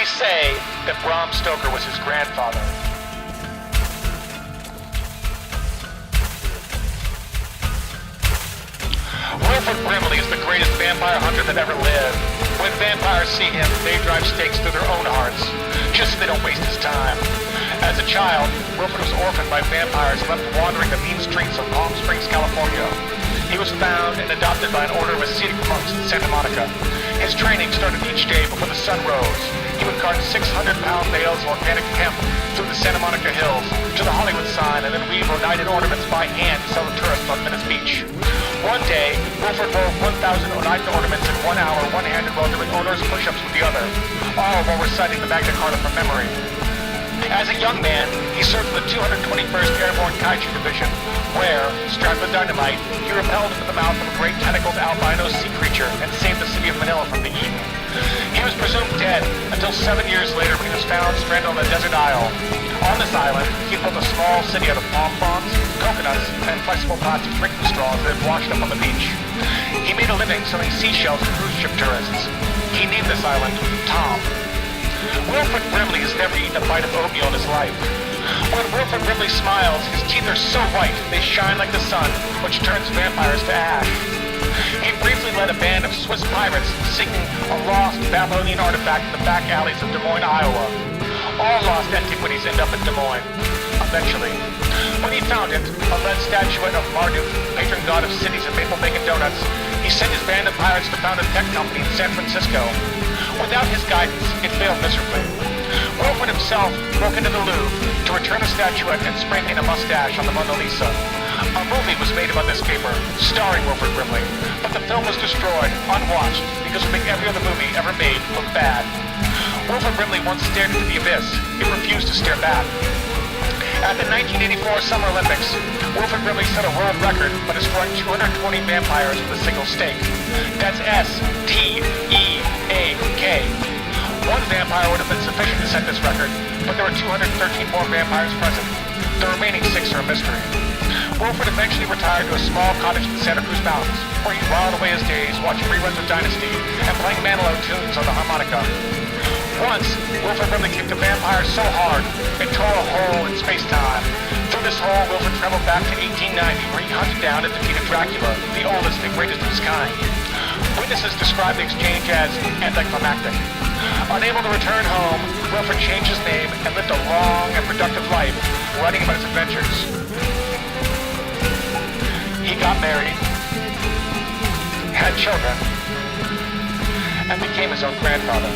They say that Bram Stoker was his grandfather. Wilford Brimley is the greatest vampire hunter that ever lived. When vampires see him, they drive stakes through their own hearts, just so they don't waste his time. As a child, Wilford was orphaned by vampires and left wandering the mean streets of Palm Springs, California. He was found and adopted by an order of Hasidic monks in Santa Monica. His training started each day before the sun rose. He would cart 600-pound bales of organic hemp through the Santa Monica hills to the Hollywood sign and then weave Oneidan ornaments by hand to sell to tourists on Venice Beach. One day, Wilford wove 1,000 Oneidan ornaments in 1 hour, one-handed while doing onerous push-ups with the other, all while reciting the Magna Carta from memory. As a young man, he served in the 221st Airborne Kaiju Division, where, strapped with dynamite, he repelled into the mouth of a great tentacled albino sea creature and saved the city of Manila from the Eden. He was presumed dead until 7 years later when he was found stranded on a desert isle. On this island, he built a small city out of palm fronds, coconuts, and flexible plastic drinking straws that had washed up on the beach. He made a living selling seashells to cruise ship tourists. He named this island Tom. Wilford Brimley has never eaten a bite of oatmeal in his life. When Wilford Brimley smiles, his teeth are so white they shine like the sun, which turns vampires to ash. He briefly led a band of Swiss pirates seeking a lost Babylonian artifact in the back alleys of Des Moines, Iowa. All lost antiquities end up in Des Moines, eventually. When he found it, a lead statuette of Marduk, patron god of cities and maple bacon donuts, he sent his band of pirates to found a tech company in San Francisco. Without his guidance, it failed miserably. Wilford himself broke into the Louvre to return the statuette and spray paint a mustache on the Mona Lisa. A movie was made about this caper, starring Wilford Brimley, but the film was destroyed, unwatched, because it would make every other movie ever made look bad. Wilford Brimley once stared into the abyss. It refused to stare back. At the 1984 Summer Olympics, Wilford Brimley set a world record by destroying 220 vampires with a single stake. That's S-T-E-A-K. One vampire would have been sufficient to set this record, but there were 213 more vampires present. The remaining 6 are a mystery. Wilford eventually retired to a small cottage in the Santa Cruz Mountains, where he whiled away his days watching reruns of Dynasty and playing Manilow tunes on the harmonica. Once, Wilford Brimley kicked a vampire so hard, it tore a hole in space-time. Through this hole, Wilford traveled back to 1890, where he hunted down and defeated Dracula, the oldest and greatest of his kind. Witnesses describe the exchange as anticlimactic. Unable to return home, Wilford changed his name and lived a long and productive life, writing about his adventures. He got married, had children, and became his own grandfather.